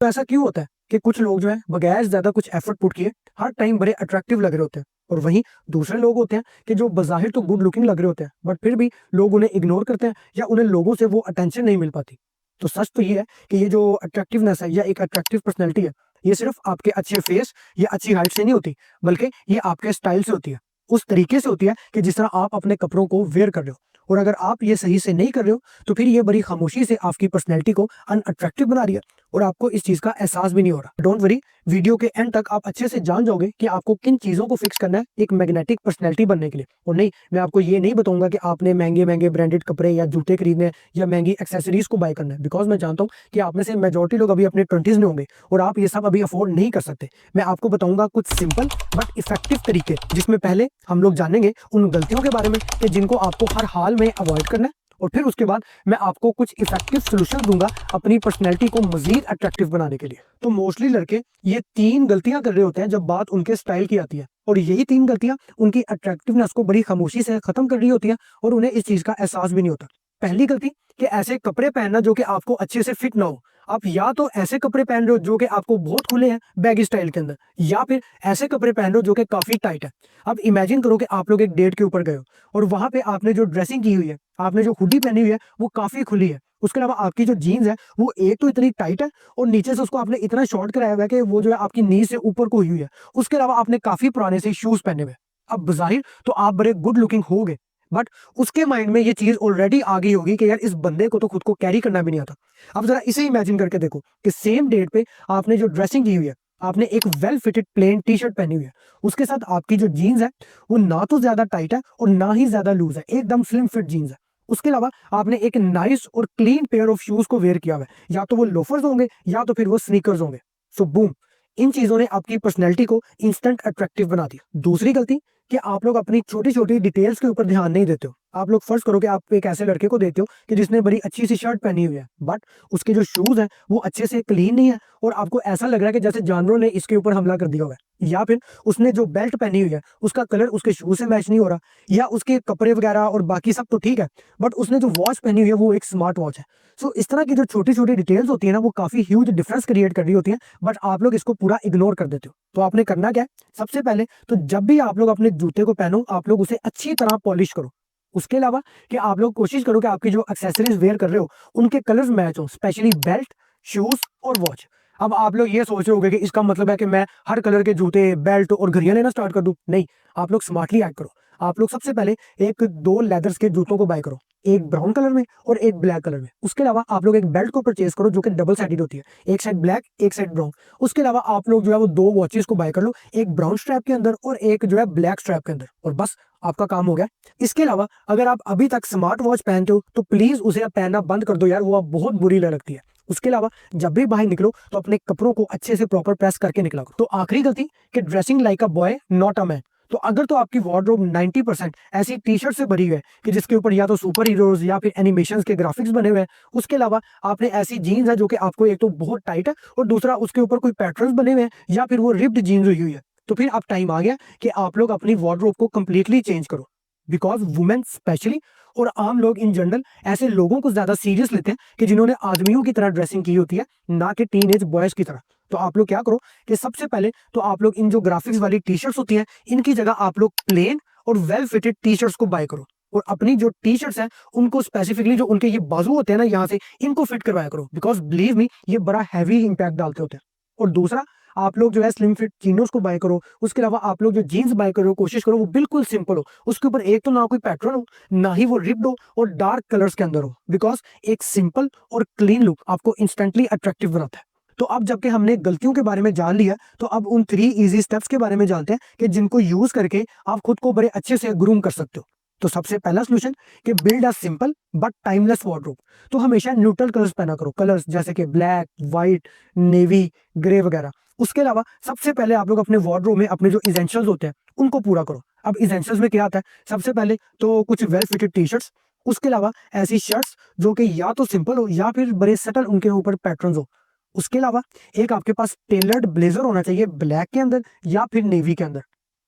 तो ऐसा क्यों होता है कि कुछ लोग जो है बगैर ज्यादा कुछ एफर्ट पुट किए हर टाइम बड़े अट्रैक्टिव लग रहे होते हैं, और वहीं दूसरे लोग होते हैं कि जो बज़ाहिर तो गुड लुकिंग लग रहे होते हैं बट फिर भी लोग उन्हें इग्नोर करते हैं या उन्हें लोगों से वो अटेंशन नहीं मिल पाती। तो सच तो ये है कि ये जो अट्रैक्टिवनेस है या एक अट्रैक्टिव पर्सनैलिटी है, ये सिर्फ आपके अच्छे फेस या अच्छी हाइट से नहीं होती, बल्कि ये आपके स्टाइल से होती है। उस तरीके से होती है कि जिस तरह आप अपने कपड़ों को वेयर कर रहे हो। और अगर आप ये सही से नहीं कर रहे हो तो फिर ये बड़ी खामोशी से आपकी पर्सनैलिटी को अनअट्रैक्टिव बना रही है, और आपको इस चीज का एहसास भी नहीं हो रहा। डोंट वरी, वीडियो के एंड तक आप अच्छे से जान जाओगे कि आपको किन चीजों को फिक्स करना है एक मैग्नेटिक पर्सनैलिटी बनने के लिए। और नहीं, मैं आपको ये नहीं बताऊंगा कि आपने महंगे महंगे ब्रांडेड कपड़े या जूते खरीदने हैं या महंगी एक्सेसरीज को बाय करना है, बिकॉज मैं जानता हूँ कि आप में से मेजोरिटी लोग अभी अपने 20s में होंगे और आप ये सब अभी अफोर्ड नहीं कर सकते। मैं आपको बताऊंगा कुछ सिंपल बट इफेक्टिव तरीके, जिसमें पहले हम लोग जानेंगे उन गलतियों के बारे में कि जिनको आपको हर हाल में अवॉइड करना है, और फिर उसके बाद मैं आपको कुछ इफेक्टिव सोल्यूशन दूंगा अपनी पर्सनैलिटी को मजीद अट्रैक्टिव बनाने के लिए। तो मोस्टली लड़के ये 3 गलतियां कर रहे होते हैं जब बात उनके स्टाइल की आती है, और यही 3 गलतियां उनकी अट्रैक्टिवनेस को बड़ी खामोशी से खत्म कर रही होती है और उन्हें इस चीज का एहसास भी नहीं होता। पहली गलती कि ऐसे कपड़े पहनना जो कि आपको अच्छे से फिट ना हो। आप या तो ऐसे कपड़े पहन रहे हो जो कि आपको बहुत खुले हैं बैगी स्टाइल के अंदर, या फिर ऐसे कपड़े पहन रहे हो जो कि काफी टाइट है। अब इमेजिन करो कि आप लोग एक डेट के ऊपर गए हो और वहां पे आपने जो ड्रेसिंग की हुई है, आपने जो हुडी पहनी हुई है वो काफी खुली है। उसके अलावा आपकी जो जीन्स है वो एक तो इतनी टाइट है और नीचे से उसको आपने इतना शॉर्ट कराया हुआ है कि वो जो है आपकी नी से ऊपर को हुई हुई है। उसके अलावा आपने काफी पुराने से शूज पहने हुए हैं। अब जाहिर तो आप बड़े गुड लुकिंग होगे, बट उसके माइंड में ये चीज ऑलरेडी आ गई होगी कि यार इस बंदे को तो खुद को कैरी करना भी नहीं आता। अब जरा इसे इमेजिन करके देखो कि सेम डेट पे आपने जो ड्रेसिंग की हुई है, आपने एक well fitted plain T shirt पहनी हुई है, उसके साथ आपकी जो जीन्स है वो ना तो ज्यादा टाइट है और ना ही ज्यादा लूज है, एकदम स्लिम फिट जीन्स है। उसके अलावा आपने एक नाइस और क्लीन पेयर ऑफ शूज को वेयर किया हुआ है, या तो वो लोफर्स होंगे या तो फिर वो स्नीकर्स होंगे। सो बूम, इन चीजों ने आपकी पर्सनैलिटी को इंस्टेंट अट्रैक्टिव बना दिया। दूसरी गलती कि आप लोग अपनी छोटी छोटी डिटेल्स के ऊपर ध्यान नहीं देते हो। आप लोग फर्ज करो कि आप एक ऐसे लड़के को देते हो कि जिसने बड़ी अच्छी सी शर्ट पहनी हुई है, बट उसके जो शूज हैं वो अच्छे से क्लीन नहीं है, और आपको ऐसा लग रहा है कि जैसे जानवरों ने इसके ऊपर हमला कर दिया हुआ है। या फिर उसने जो बेल्ट पहनी हुई है उसका कलर उसके शूज से मैच नहीं हो रहा, या उसके कपड़े वगैरह और बाकी सब तो ठीक है, बट उसने जो वॉच पहनी हुई है वो एक स्मार्ट वॉच है। सो इस तरह की जो छोटी छोटी डिटेल्स होती है ना, वो काफी ह्यूज डिफरेंस क्रिएट कर रही होती है, बट आप लोग इसको पूरा इग्नोर कर देते हो। तो आपने करना क्या है, सबसे पहले तो जब भी आप लोग अपने जूते को पहनो आप लोग उसे अच्छी तरह पॉलिश करो। उसके अलावा कि आप लोग कोशिश करो कि आपकी जो एक्सेसरीज वेयर कर रहे हो उनके कलर्स मैच हो, स्पेशली बेल्ट, शूज और वॉच। अब आप लोग ये सोच रहे होंगे कि इसका मतलब है कि मैं हर कलर के जूते, बेल्ट और घड़ियां लेना स्टार्ट कर दूं। नहीं, आप लोग स्मार्टली एक्ट करो। आप लोग सबसे पहले एक दो लेदर्स के जूतों को बाय करो, एक ब्राउन कलर में और एक ब्लैक कलर में। उसके अलावा आप लोग एक बेल्ट को परचेज करो जो कि डबल साइडेड होती है, एक साइड ब्लैक एक साइड ब्राउन। उसके अलावा आप लोग जो है वो 2 वॉचेस को बाय कर लो, एक ब्राउन स्ट्रैप के अंदर और एक जो है ब्लैक स्ट्रैप के अंदर, और बस आपका काम हो गया। इसके अलावा अगर आप अभी तक स्मार्ट वॉच पहनते हो तो प्लीज उसे आप पहनना बंद कर दो यार, वो आप बहुत बुरी लगती है। उसके अलावा जब भी बाहर निकलो तो अपने कपड़ों को अच्छे से प्रॉपर प्रेस करके निकला करो। तो आखिरी गलती कि dressing like a boy not a man. तो अगर तो आपकी वार्डरोब 90% ऐसी टी शर्ट से भरी हुई है कि जिसके ऊपर या तो सुपर हीरोज या फिर एनिमेशंस के ग्राफिक्स बने हुए हैं, उसके अलावा आपने ऐसी जीन्स है जो कि आपको एक तो बहुत टाइट है और दूसरा उसके ऊपर कोई पैटर्न्स बने हुए हैं या फिर वो रिप्ड जीन्स हुई हुई है, तो फिर अब टाइम आ गया कि आप लोग अपनी वार्डरोब को कंप्लीटली चेंज करो। बिकॉज वुमेन स्पेशली और आम लोग इन जनरल ऐसे लोगों को ज्यादा सीरियस लेते हैं कि जिन्होंने आदमियों की तरह ड्रेसिंग की होती है, ना कि टीनेज बॉयज की तरह। तो आप लोग क्या करो कि सबसे पहले तो आप लोग इन जो ग्राफिक्स वाली टी शर्ट्स होती हैं इनकी जगह आप लोग प्लेन और वेल फिटेड टी शर्ट्स को बाय करो, और अपनी जो टी शर्ट्स हैं उनको स्पेसिफिकली जो उनके ये बाजू होते हैं ना यहाँ से, इनको फिट करवाया करो, बिकॉज बिलीव मी ये बड़ा हैवी इंपैक्ट डालते होते हैं। और दूसरा, आप लोग जो है स्लिम फिट चिनोस को बाय करो। उसके अलावा आप लोग जो जीन्स बाय करो कोशिश करो वो बिल्कुल सिंपल हो, उसके ऊपर एक तो ना कोई पैटर्न हो, ना ही वो रिप्ड हो और डार्क कलर्स के अंदर हो, बिकॉज एक सिंपल और क्लीन लुक आपको इंस्टेंटली अट्रैक्टिव बनाता है। तो अब जबकि हमने गलतियों के बारे में जान लिया, तो अब उन 3 इजी स्टेप्स के बारे में जानते हैं कि जिनको यूज करके आप खुद को बड़े अच्छे से ग्रूम कर सकते हो। तो सबसे पहला सॉल्यूशन कि build a simple but timeless wardrobe. तो हमेशा न्यूट्रल कलर्स पहना करो, कलर्स जैसे कि ब्लैक, व्हाइट, नेवी, ग्रे वगैरह। उसके अलावा सबसे पहले आप लोग अपने वार्डरोब में अपने जो इसेंशियल्स होते हैं उनको पूरा करो। अब इसेंशियल्स में क्या आता है, सबसे पहले तो कुछ वेल फिटेड टी शर्ट्स, उसके अलावा ऐसी शर्ट्स जो कि या तो सिंपल हो या फिर बड़े सटल उनके ऊपर पैटर्न्स हो। उसके अलावा एक आपके पास टेलर्ड ब्लेजर होना चाहिए ब्लैक के अंदर या फिर नेवी के अंदर।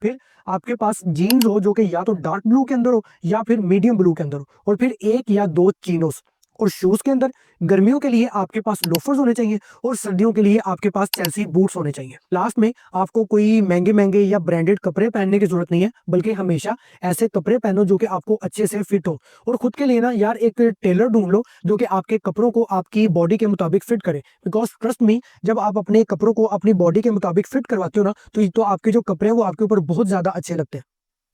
फिर आपके पास जीन्स हो जो कि या तो डार्क ब्लू के अंदर हो या फिर मीडियम ब्लू के अंदर हो, और फिर एक या दो चीनोस। और शूज के अंदर गर्मियों के लिए आपके पास लोफर्स होने चाहिए और सर्दियों के लिए आपके पास चेल्सी बूट्स होने चाहिए। लास्ट में आपको कोई महंगे महंगे या ब्रांडेड कपड़े पहनने की जरूरत नहीं है, बल्कि हमेशा ऐसे कपड़े पहनो जो कि आपको अच्छे से फिट हो। और खुद के लिए ना यार एक टेलर ढूंढ लो जो कि आपके कपड़ों को आपकी बॉडी के मुताबिक फिट करे। बिकॉज ट्रस्ट मी, जब आप अपने कपड़ों को अपनी बॉडी के मुताबिक फिट करवाते हो ना, तो आपके जो कपड़े हैं वो आपके ऊपर बहुत ज्यादा अच्छे लगते हैं।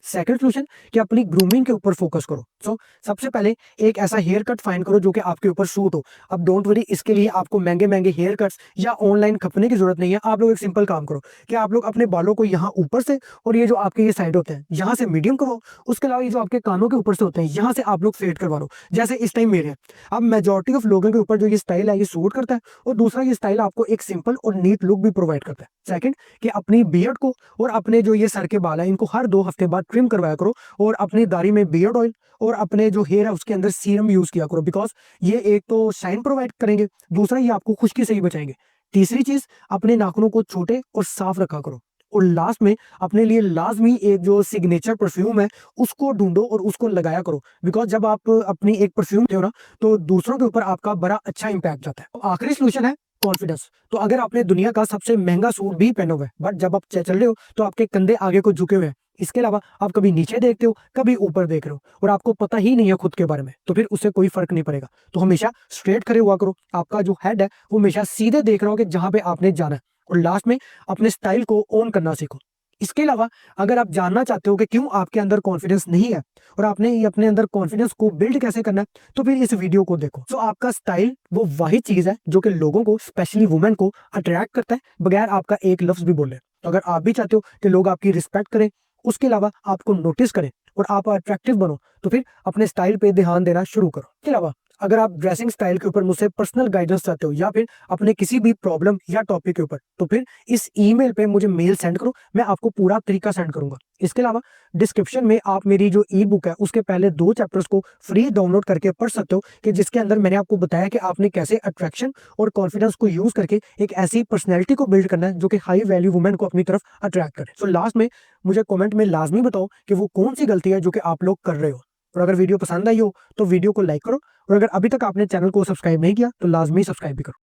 सेकंड सोल्यूशन कि अपनी ग्रूमिंग के ऊपर फोकस करो। सबसे पहले एक ऐसा हेयर कट फाइंड करो जो कि आपके ऊपर सूट हो। अब डोंट वरी, इसके लिए आपको महंगे महंगे हेयर कट्स या ऑनलाइन खपने की जरूरत नहीं है। आप लोग एक सिंपल काम करो कि आप लोग अपने बालों को यहाँ ऊपर से और ये जो आपके ये साइड होते हैं यहाँ से मीडियम करो। उसके अलावा ये जो आपके कानों के ऊपर से होते हैं यहाँ से आप लोग फेड करवा लो, जैसे इस टाइम मेरे हैं। अब मेजोरिटी ऑफ लोगों के ऊपर जो ये स्टाइल है ये सूट करता है, और दूसरा ये स्टाइल आपको एक सिंपल और नीट लुक भी प्रोवाइड करता है। सेकंड कि अपनी बियर्ड को और अपने जो ये सर के बाल है इनको हर 2 हफ्ते बाद ट्रिम करवाया करो, और अपनी दाढ़ी में बियर्ड ऑयल और अपने जो हेयर है उसके अंदर सीरम यूज किया करो। बिकॉज ये एक तो शाइन प्रोवाइड करेंगे, दूसरा ये आपको खुश्की से ही बचाएंगे। तीसरी चीज, अपने नाखूनों को छोटे और साफ रखा करो। और लास्ट में अपने लिए लाजमी एक जो सिग्नेचर परफ्यूम है उसको ढूंढो और उसको लगाया करो। बिकॉज जब आप अपनी एक परफ्यूम हो ना, तो दूसरों के ऊपर आपका बड़ा अच्छा इंपैक्ट जाता है। तो आखिरी सोल्यूशन है कॉन्फिडेंस। तो अगर आपने दुनिया का सबसे महंगा सूट भी पहना हुआ है, बट जब आप चल रहे हो तो आपके कंधे आगे को झुके हुए हैं, इसके अलावा आप कभी नीचे देखते हो कभी ऊपर देख रहे हो और आपको पता ही नहीं है खुद के बारे में, तो फिर उससे कोई फर्क नहीं पड़ेगा। तो हमेशा स्ट्रेट खड़े हुआ करो, आपका जो हेड है वो हमेशा सीधे देख रहा हो कि जहां पे आपने जाना है। और लास्ट में अपने स्टाइल को ओन करना सीखो। इसके अलावा अगर आप जानना चाहते हो कि क्यों आपके अंदर कॉन्फिडेंस नहीं है और आपने ये अपने अंदर कॉन्फिडेंस को बिल्ड कैसे करना है, तो फिर इस वीडियो को देखो। तो आपका स्टाइल वो वही चीज है जो कि लोगों को, स्पेशली वुमेन को अट्रैक्ट करता है बगैर आपका एक लफ्ज भी बोले। तो अगर आप भी चाहते हो कि लोग आपकी रिस्पेक्ट करें, उसके अलावा आपको नोटिस करें और आप अट्रैक्टिव बनो, तो फिर अपने स्टाइल पे ध्यान देना शुरू करो। इसके अलावा अगर आप ड्रेसिंग स्टाइल के ऊपर मुझसे पर्सनल गाइडेंस चाहते हो या फिर अपने किसी भी प्रॉब्लम या टॉपिक के ऊपर, तो फिर इस ईमेल पे मुझे मेल सेंड करो, मैं आपको पूरा तरीका सेंड करूंगा। इसके अलावा डिस्क्रिप्शन में आप मेरी जो ई बुक है उसके पहले 2 चैप्टर्स को फ्री डाउनलोड करके पढ़ सकते हो, कि जिसके अंदर मैंने आपको बताया कि आपने कैसे अट्रैक्शन और कॉन्फिडेंस को यूज करके एक ऐसी पर्सनैलिटी को बिल्ड करना है जो कि हाई वैल्यू वुमेन को अपनी तरफ अट्रैक्ट करे। सो लास्ट में मुझे कमेंट में लाजमी बताओ कि वो कौन सी गलती है जो कि आप लोग कर रहे हो। और अगर वीडियो पसंद आई हो तो वीडियो को लाइक करो, और अगर अभी तक आपने चैनल को सब्सक्राइब नहीं किया तो लाजमी सब्सक्राइब भी करो।